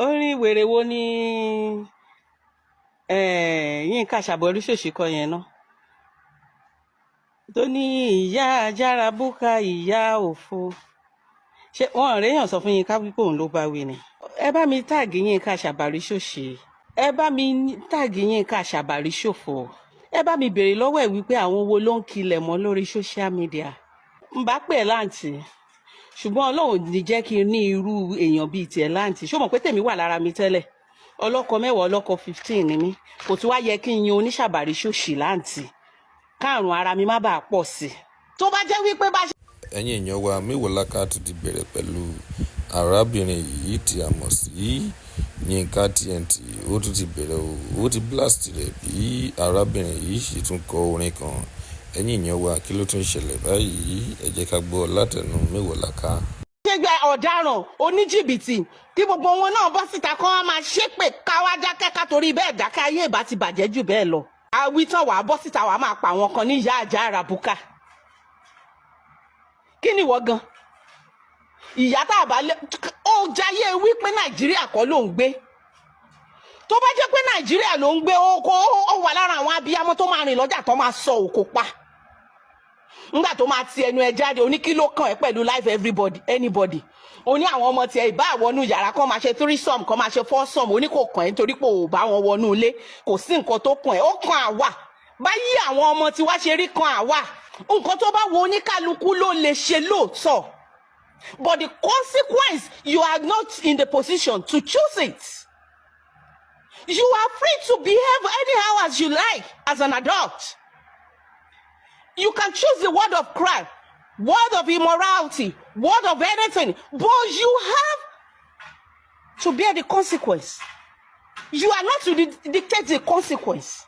orin wèrè wo ni Yínká Ṣàbọ̀rúṣòṣì kọ yẹn náà tó ní ìyá ajára búkà ìyá òfo ṣé wọn rèèyàn sọ fún Yínká wípé òun ló bá wí ni. ẹ bá mi táàgì Yínká Ṣàbọ̀rúṣòṣì, ẹ bá mi táàgì Yínká Ṣàbọ̀rúṣòfò, ẹ bá mi béèrè lọ́wọ́ ẹ̀ wípé àwọn wo ló ń kilẹ̀ mọ́ lórí social media. ń bá pè láǹtì ṣùgbọ́n Ọlọ́run ní jẹ́ kí n ní irú èèyàn bíi tiẹ̀ láǹtì. ṣó mọ̀ pé tèmi wà lára mi tẹ́lẹ̀, ọlọ́kọ 10 ọlọ́kọ 15 ni mí, kò tún wá yẹ kí n yan oníṣàbàríṣòṣì láǹtì káàrùn ara mi má bàa pọ̀ sí i. tó bá jẹ́ wípé bá ṣe. ẹ̀yin èèyàn wa MEWOLAKA tún ti bẹ̀rẹ̀ pẹ̀lú arábìnrin yìí tí a mọ̀ sí YINKA TNT. ó tún ti bẹ̀rẹ̀ ó ti blast rẹ̀ bí arábìnrin yìí ṣe tún kọ orin kan. ẹ̀yin èèyàn wa kí ló tún ṣẹlẹ̀ báyìí? ẹ jẹ́ ká gbọ́ látẹnu MEWOLAKA. ṣé gba ọ̀daràn oníjìbìtì kí gbogbo wọn náà bọ́ síta kán wá máa ṣépè káwá dákẹ́ ká torí bẹ́ẹ̀ dákẹ́ ayé ìbá ti bàjẹ́ jù bẹ́ẹ̀ lọ. àwítán wàá bọ́ síta wàá máa pa àwọn kan ní ìyá àjà àràbùkà. kí ni ìwọ gan? ìyá tá a bá lé ó jayé wípé Nàìjíríà kọ́ ló ń gbé. tó bá jẹ́ pé Nàìjíríà ló ń gbé ó wà lára àwọn abiyamọ tó máa rìn lọ́jà tó máa sọ òkò pa. nígbà tó máa ti ẹnu ẹ jáde oní kí ló kàn ẹ́ pẹ̀lú life anybody oní àwọn ọmọ tiẹ̀ ìbá àwọnú yàrá kan máa ṣe 3-some kan máa ṣe 4-some oní kò kàn ẹ́ nítorí pé ò bá wọn wọnú ilé, kò sí nǹkan tó kàn ẹ́, ó kàn àwa báyìí àwọn ọmọ tí wá ṣe rí kan àwa. nǹkan tó bá wo oníkálukú ló lè ṣe lóòótọ́, but the consequence you are not in the position to choose it. You are free to behave anyhow as you like as an adult. You can choose the word of crime, word of immorality, word of anything, but you have to bear the consequence. You are not to dictate the consequence.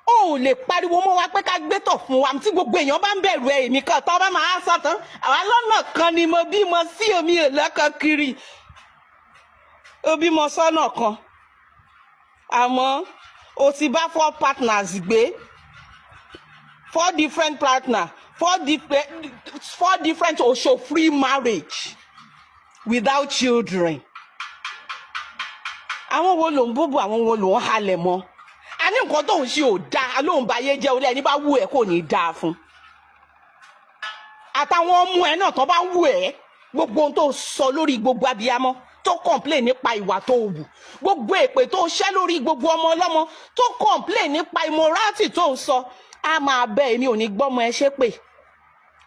ó lè pariwo mọ́ wa pé ká gbé tọ̀ fún wa tí gbogbo èèyàn bá ń bẹ̀rù ẹ̀ èmi kan tó bá máa sọ tán àwa lọ́nà kan ni mo bímọ sí omi ìlọ́kàn kiri ó bímọ sọ́nà kan àmọ́ o ti bá 4 partners gbé 4 different partners 4 different oṣù free marriage without children. àwọn wo ló ń bóbó àwọn wo ló ń halẹ̀ mọ́? a ní nǹkan tó ń ṣe ò dáa lóun bá yé jẹ́ orí ẹni bá wù ẹ́ kò ní dáa fún. àtàwọn ọmọ ẹ náà tó bá wù ẹ́ gbogbo ohun tó sọ lórí gbogbo abiyamọ tó complain nípa ìwà tó wù, gbogbo èpè tó ṣẹ́ lórí gbogbo ọmọ ọlọ́mọ tó complain nípa immorality tó ń sọ, a máa bẹ èmi ò ní gbọ́mọ ẹ ṣépè,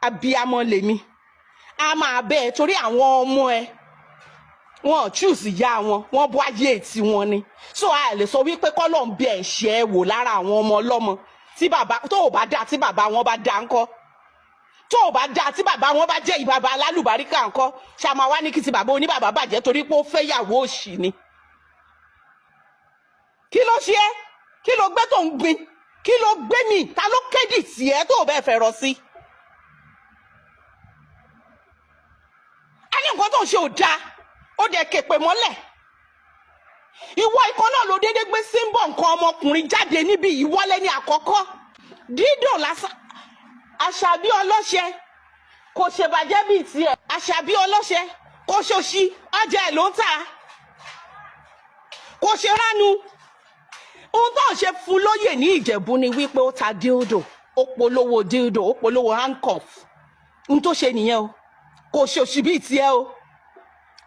abiyamọ lèmi, a máa bẹ ẹ torí àwọn ọmọ ẹ wọn choose ìyá wọn bọ́ ayé tí wọn ni. so a lè sọ wípé kọ́lọ̀ ń bẹ ẹ̀ṣẹ̀ wò lára àwọn ọmọ ọlọ́mọ tí bàbá tó ò bá dá tí bàbá wọn bá dá ńkọ́, tó ò bá dá tí bàbá wọn bá jẹ́ ìbàbá alálùbáríkà ńkọ́, ṣàmà wá ní kí ti bàbá oníbàbá bàjẹ́ torí pé ó fẹ́ yàwó òṣì ni. kí ló ṣe é? kí ló gbé tó ń gbin? kí ló gbé mi? ta ló kédì sí ẹ tó ò bẹ́ẹ̀ fẹ́ rọ sí? a ní nǹkan tó ń ṣe ò dáa ó dẹ̀ képe mọ́lẹ̀. ìwọ ikọ̀ náà ló déédéé gbé símbọ̀ nǹkan ọmọkùnrin jáde níbi ìwọlé ní àkọ́kọ́ dídò lásán. Àṣàbí ọlọ́ṣẹ kò ṣèbàjẹ́ bíi tiẹ̀, Àṣàbí ọlọ́ṣẹ kò ṣòṣì ọjà ẹ̀ ló ń tà, kò ṣe ránu. ohun tó ń ṣe fún lóyè ní Ìjẹ̀bú ni wípé ó ta dildo, ó polówó dildo, ó polówó handcuff. ohun tó ṣe nìyẹn o, kò ṣòṣì bíi tiẹ̀ o,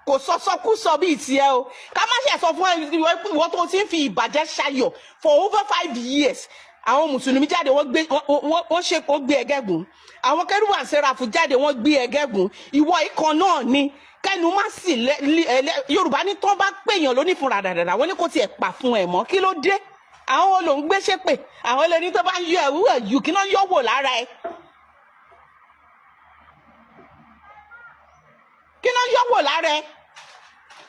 kò sọsọkúsọ bíi tiẹ̀ o. ká má ṣe sọ fún ìwọ tó ti ń fi ìbàjẹ́ ṣayọ̀ for over 5 years. àwọn mùsùlùmí jáde wọ́n gbé ẹgẹ́gùn, àwọn kérúbù àti séráfù jáde wọ́n gbé ẹgẹ́gùn. ìwọ ikọ̀ náà ni kẹ́nu má sì Yorùbá ní tán bá pèèyàn lóní fúnra dàdàdà wọ́n ní kò tiẹ̀ pa fún ẹ̀ mọ́. kí ló dé? àwọn olò ń gbé ṣépè, àwọn olóní tó bá ń yọ ẹ̀wú ẹ̀yù kí náà yọ wò lára ẹ̀, kí náà yọ wò lára ẹ̀.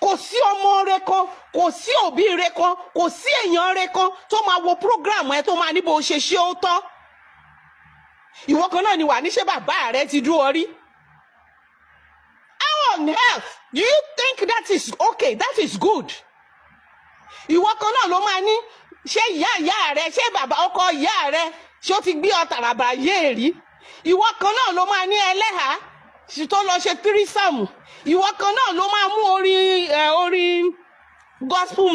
kò sí ọmọ rẹ kan, kò sí òbí rẹ kan, kò sí èèyàn rẹ kan tó máa wo program ẹ tó máa ní bó ṣe ṣe ó tọ́. ìwọ kan náà ni wà ní ṣé bàbá rẹ ti dúró rí? How on earth do you think that is okay? That is good. ìwọ kan náà ló máa ní ṣé ìyá rẹ, ṣé bàbá ọkọ ìyá rẹ ṣé ó ti gbé ọ tàràbà yé rí? ìwọ kan náà ló máa ní ẹlẹ́hàá tó lọ ṣe 3-some. ìwọ kan náà ló máa mú gospel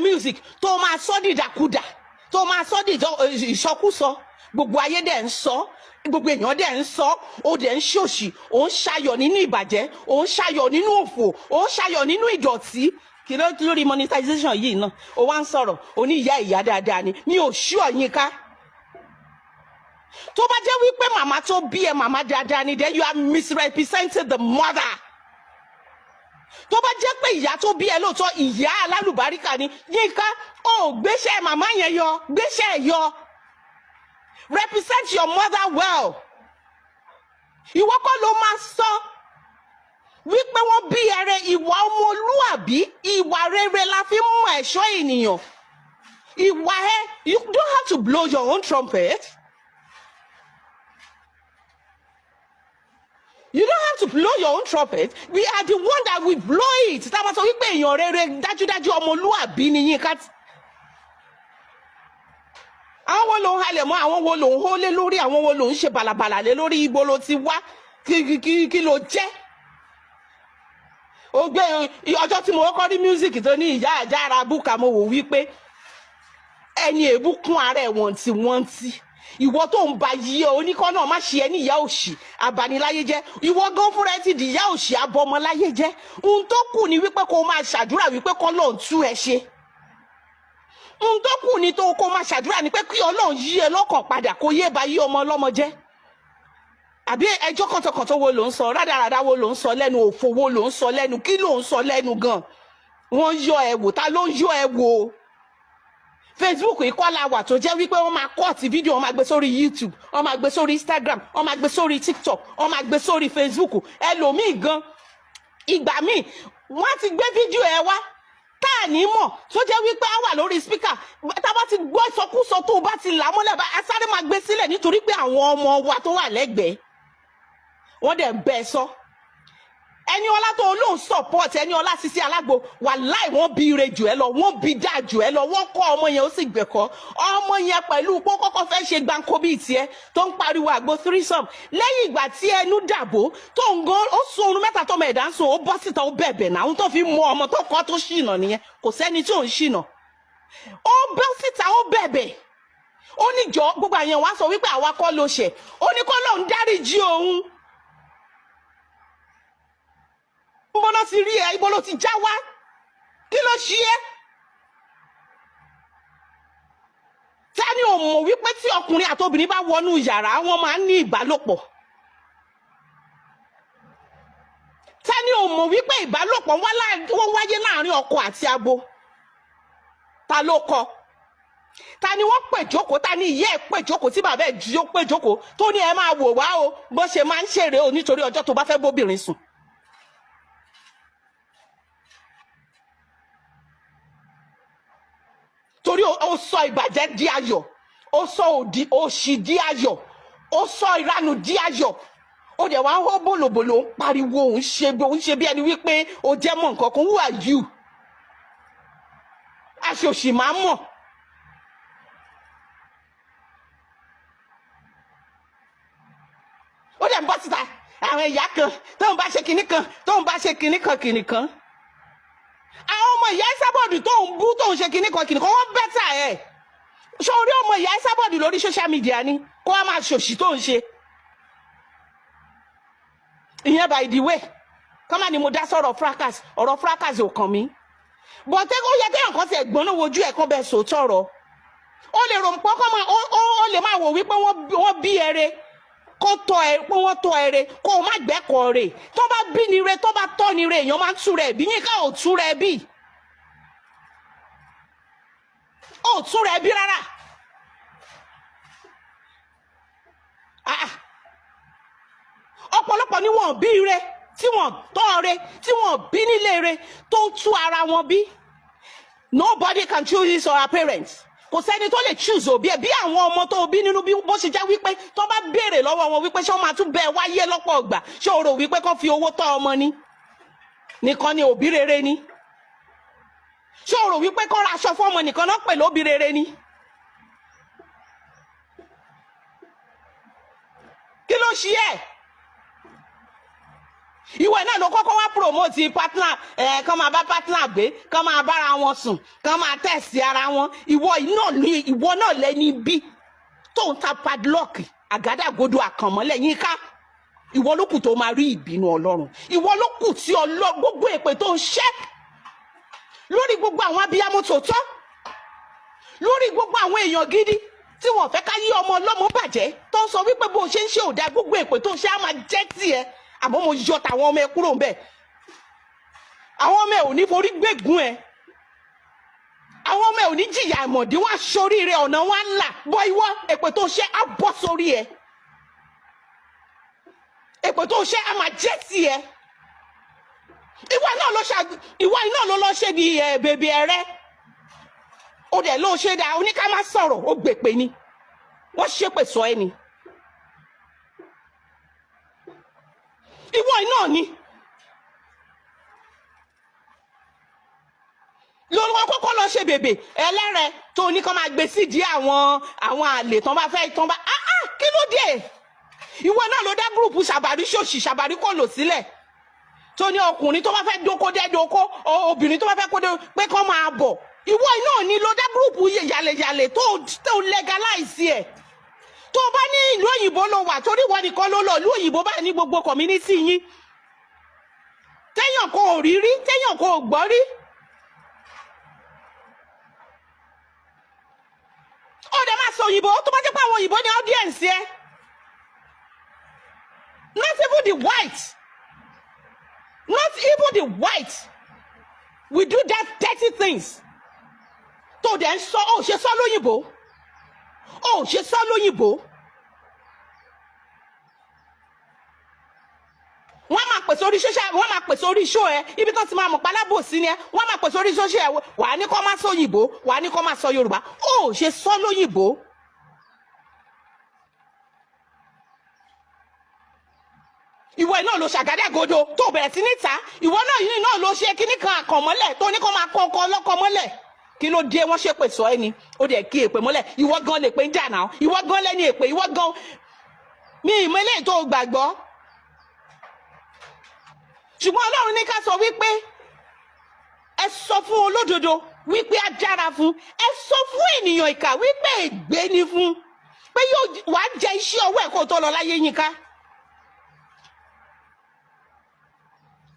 music tó máa sọ dìdàkudà tó máa sọ ìsọkúsọ gbogbo ayé dẹ̀ ń sọ gbogbo èèyàn dẹ̀ ń sọ ó dẹ̀ ń ṣòṣì ó ń ṣayọ̀ nínú ìbàjẹ́ ó ń ṣayọ̀ nínú òfò ó ń ṣayọ̀ nínú ìdọ̀tí kí ló lórí monetization yìí náà ó wá ń sọ̀rọ̀ ó ní ìyá dáadáa ni mi ò ṣú Yínká tó bá jẹ́ wípé màmá tó bí ẹ màmá dáadáa ni then you are misrepresenting the mother tó bá jẹ́ pé ìyá tó bí ẹ lóòótọ́ ìyá alálùbáríkà ni Yínká ó gbéṣẹ́ màmá yẹn yọ gbéṣẹ́ ẹ yọ represent your mother well ìwọ kọ́ ló máa sọ wípé wọ́n bí ẹrẹ ìwà ọmọlúàbí ìwà rere la fi ń mọ ẹ̀ṣọ́ ènìyàn ìwà ẹ you don't have to blow your own trumpet. You don't have to blow your own trumpet. We are the one that will blow it. Tá bá sọ wípé èèyàn rere dájúdájú ọmọlúàbí ni Yínká. Àwọn wo ló ń halẹ̀ mọ́, àwọn wo ló ń hólé lórí, àwọn wo ló ń ṣe bàlàbàlà lé lórí ibo ló ti wá, kí ló jẹ́. Ó gbé ọjọ́ tí mo kọ́kọ́ rí music tó ní ìyá àjára búkà mo wò wípé ẹni èébú kún ara ẹ̀ wọ̀ntìwọ̀ntì. Ìwọ tó ń ba yí ọ oníkọ́ náà má ṣe ẹ ní ìyá òṣì abaniláyé jẹ́ ìwọ gan fúnra ẹ ti di ìyá òṣì abọmọláyé jẹ́ ohun tó kù ni wípé kó máa ṣàdúrà wípé kọ́ lóun tú ẹ ṣe ohun tó kù ni tó kó máa ṣàdúrà ni pé kí Ọlọ́run yí ẹ lọ́kàn padà kó yé ba yí ọmọ ọlọ́mọ jẹ́ àbí ẹjọ́ kọ̀tọ̀kọ̀tọ̀ wo ló ń sọ rádaràdà wo ló ń sọ lẹ́nu òfò wo ló ń sọ lẹ́nu kí ló ń sọ lẹ́nu gan wọ́n yọ ẹ wò ta ló ń yọ ẹ wò Facebook ìkọlà wà tó jẹ́ wípé wọ́n máa kọ́ọ̀tì fídíò wọ́n máa gbé sórí YouTube wọ́n máa gbé sórí Instagram wọ́n máa gbé sórí TikTok wọ́n máa gbé sórí Facebook ẹlòmíì gan ìgbà míì wọ́n ti gbé fídíò ẹ wá tá à ní mọ̀ tó jẹ́ wípé á wà lórí speaker tá a bá ti gbọ́ ìsọkúsọ tó o bá ti là á mọ́lẹ̀ bá a sáré máa gbé sílẹ̀ nítorí pé àwọn ọmọ wa tó wà lẹ́gbẹ̀ẹ́ wọ́n dẹ̀ ń bẹ́ẹ̀ sọ Ẹniọlá tó lóun support Ẹniọlá Sisi Alágbo wàláì wọ́n bí ire jù ẹ lọ wọ́n bí dáa jù ẹ lọ wọ́n kọ́ ọmọ yẹn ó sì gbẹ̀kọ́ ọmọ yẹn pẹ̀lú pé kọ́kọ́ fẹ́ ṣe gbáǹkó bíi tiẹ̀ tó ń pariwo àgbo threesome lẹ́yìn ìgbà tí ẹnu dàbò tó ń gan ó sún oorun mẹ́ta tọmọ ẹ̀dá ń sùn ó bọ́ síta ó bẹ̀bẹ̀ náà ohun tó fi mú ọmọ tó kọ́ tó ṣìnà nìyẹn kò sẹ́ni tí ò ń ṣìnà ó bọ́ síta ó bẹ̀bẹ̀ ó ní jọ gbogbo àyẹn wá sọ wípé àwa kọ́ ló ṣẹ̀ ó ní kọ́ lóun dáríjì òun ibo ló ti rí ẹ ibo ló ti já wá kí ló ṣe é tani ò mọ̀ wípé tí ọkùnrin àti obìnrin bá wọnú yàrá wọn máa ń ní ìbálòpọ̀ tani ò mọ̀ wípé ìbálòpọ̀ wọ́n wáyé láàrin ọkọ àti abo ta ló kọ́ tani wọ́n pè jókòó tani ìyá ẹ̀ pè jókòó tí bàbá ẹ̀ pè jókòó tó ní ẹ máa wò wá o bó ṣe máa ń ṣeré o nítorí ọjọ́ tó bá fẹ́ bóbìnrin sùn. torí ó sọ ìbàjẹ́ di ayọ̀ ó sọ òṣì di ayọ̀ ó sọ ìranù di ayọ̀ ó dẹ̀ wá ń hó bòlòbòlò ń pariwo òun ṣe bí ẹni wípé ó jẹ́ mọ̀ nǹkan kan who are you aṣòṣì máa mọ̀ ó dẹ̀ ń bọ́ síta àwọn ìyá kan tóun bá ṣe kinní kan tóun bá ṣe kinní kan àwọn ọmọ ìyá Ìsábọ̀dù tó ń bú tó ń ṣe kinní kan wọ́n bẹ́tà ẹ̀ ṣé orí ọmọ ìyá Ìsábọ̀dù lórí social media ni kó wá máa ṣòṣì tó ń ṣe ìyẹn by the way kọ́má ni mo dá sọ̀rọ̀ fracas ọ̀rọ̀ fracas ò kàn mí bọ̀tẹ́ ó yẹ kéèyàn kan ti ẹ̀gbọ́n náà wojú ẹ̀ kan bẹ́ẹ̀ sòótọ́ ọ̀rọ̀ ó lè rò pọ́ kọ́ máa ó lè máa wò wípé wọ́n bí ẹrẹ kó tọ́ ẹ pé wọ́n tọ́ ẹrẹ kó o má gbẹ́kọ̀ọ́ rẹ̀ tó bá bí ni re tó bá tọ́ ni re èèyàn máa ń tú rẹ̀ bí Yínká ò tú rẹ̀ bí ò tú rẹ̀ bí rárá ọ̀pọ̀lọpọ̀ ni wọ́n bí re tí wọ́n tọ́ re tí wọ́n bí nílé re tó tú ara wọn bí nobody can choose his or her parents kò sẹ́ni tó lè choose òbí ẹ̀ bí àwọn ọmọ tó bí nínú bí bó ṣe jẹ́ wípé tó bá béèrè lọ́wọ́ wọn wípé ṣé wọ́n máa tún bẹ́ẹ̀ wáyé lọ́pọ̀ ọgbà ṣé o rò wípé kán fi owó tọ́ ọmọ ni nìkan ni òbí rere ni ṣé o rò wípé kán ra aṣọ fún ọmọ nìkan náà pè lóbí rere ni kí ló ṣe ẹ́ ìwọ náà ló kọ́kọ́ wá promote partner kán máa bá partner gbé kán máa bára wọn sùn kán máa tẹ̀sí ara wọn ìwọ náà lẹ́ni bí tó ń ta padlock àgádágodo àkànmọ́lẹ̀ Yínká ìwọ ló kù tó máa rí ìbínú Ọlọ́run ìwọ ló kù tí gbogbo èpè tó ń ṣẹ́ lórí gbogbo àwọn abiyamọ tòótọ́ lórí gbogbo àwọn èèyàn gidi tí wọ́n fẹ́ ká yí ọmọ ọlọ́mọ bàjẹ́ tó ń sọ wípé bó ṣe ń ṣe òdà gbogbo èpè tó ń ṣe á máa jẹ́ tiẹ̀ àmọ́ mo yọ tàwọn ọmọ ẹ kúrò ń bẹ̀ àwọn ọmọ ẹ ò ní forí gbégún ẹ àwọn ọmọ ẹ ò ní jìyà ìmọ̀dí wá sóríire ọ̀nà wá ńlá bọ́ ìwọ èpè tó ṣe á bọ́ sórí ẹ èpè tó ṣe á máa jẹ́ tiẹ̀ ìwọ náà ló lọ ṣe bí bèbè ẹrẹ ó dẹ̀ ló ṣe dá oníká má sọ̀rọ̀ ó gbèpè ni wọ́n ṣépè sọ ẹ́ ni ìwọ náà ni lọ́wọ́ kọ́kọ́ lọ ṣe bèbè ẹlẹ́rẹ̀ tó ní kó máa gbé sídìí àwọn àlè tán bá fẹ́ tán bá kí ló dé ìwọ náà ló dá gúrùpù ṣàbàrí ṣòṣì ṣàbàrí kò lò sílẹ̀ tó ní ọkùnrin tó bá fẹ́ dóko dẹ́dóko obìnrin tó bá fẹ́ kóde pé kán máa bọ̀ ìwọ náà ni ló dá gúrùpù yàlẹ̀yàlẹ̀ tó legalize ẹ̀ tó bá ní ìlú òyìnbó ló wà torí wọn nìkan ló lọ ìlú òyìnbó bá ní gbogbo community yín téèyàn kò rí rí téèyàn kò gbọ́ rí ó dẹ̀ máa sọ òyìnbó tó bá jẹ́ pé àwọn òyìnbó ní audience ẹ not even the white we do that dirty things tó dẹ̀ ń sọ ó ṣe sọ lóyìnbó ó ṣe sọ lóyìnbó wọ́n máa pèsè orí social wọ́n máa pèsè orí show ẹ ibi tó ti máa mọ̀ pálábòsí ni ẹ wọ́n máa pèsè orí social ẹ wà á ní kó máa sọ òyìnbó wà á ní kó máa sọ Yorùbá ó ṣe sọ lóyìnbó ìwọ náà ló ṣàgádágodo tó bẹ̀rẹ̀ sí níta ìwọ náà yìí náà ló ṣe kíní kan àkànmọ́lẹ̀ tó ní kó máa kọ́ ọkọ ọlọ́kọ mọ́lẹ̀ kí ló dé wọ́n ṣépè sọ ẹni ó dẹ̀ kí èpè mọ́lẹ̀ ìwọ gan lè pé ń jà náà ìwọ gan lẹ́ni èpè ìwọ gan mi ìmọ̀ eléyìí tó gbàgbọ́ ṣùgbọ́n Ọlọ́run ní ká sọ wípé ẹ sọ fún olódodo wípé á dára fún ẹ sọ fún ènìyàn ìkà wípé ègbé ni fún pé yóò wá jẹ iṣẹ́ ọwọ́ ẹ̀ kó tó lọ láyé Yínká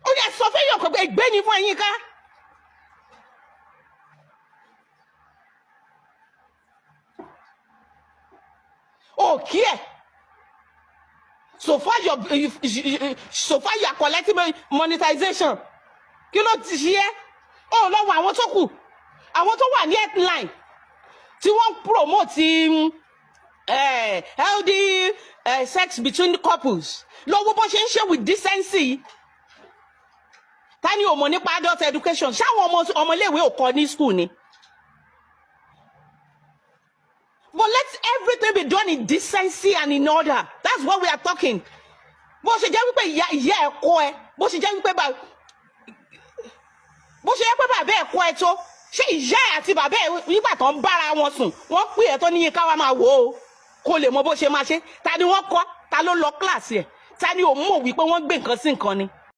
ó yẹ sọ fún èèyàn pé ègbé ni fún Yínká. Okay. So far you are collecting monetization. Kí ló ti ṣe é? Ó lọ́wọ́ àwọn tó kù. Àwọn tó wà ní headline tí wọ́n promote healthy sex between couples. Lọ́wọ́ bó ṣe ń ṣe with decency. Tani ò mọ̀ nípa adult education. Ṣáwọn ọmọléèwé ò kọ́ ní school ni. But let everything be done in decency and in order. That's what we are talking. Bó ṣe jẹ́ wípé ìyá ẹ̀kọ́ ẹ, bó ṣe jẹ́ wípé bàbá ẹ̀kọ́ ẹ tó, ṣé ìyá ẹ̀ àti bàbá ẹ̀ nígbà tó ń bára wọn sùn, wọ́n pè ẹ́ tó ní Yínká wá máa wò ó, kó lè mọ bó ṣe máa ṣe. Ta ni wọ́n kọ́? Ta ló lọ kíláàsì ẹ̀? Ta ni ò mọ̀ wípé wọ́n gbé nǹkan sí nǹkan ni?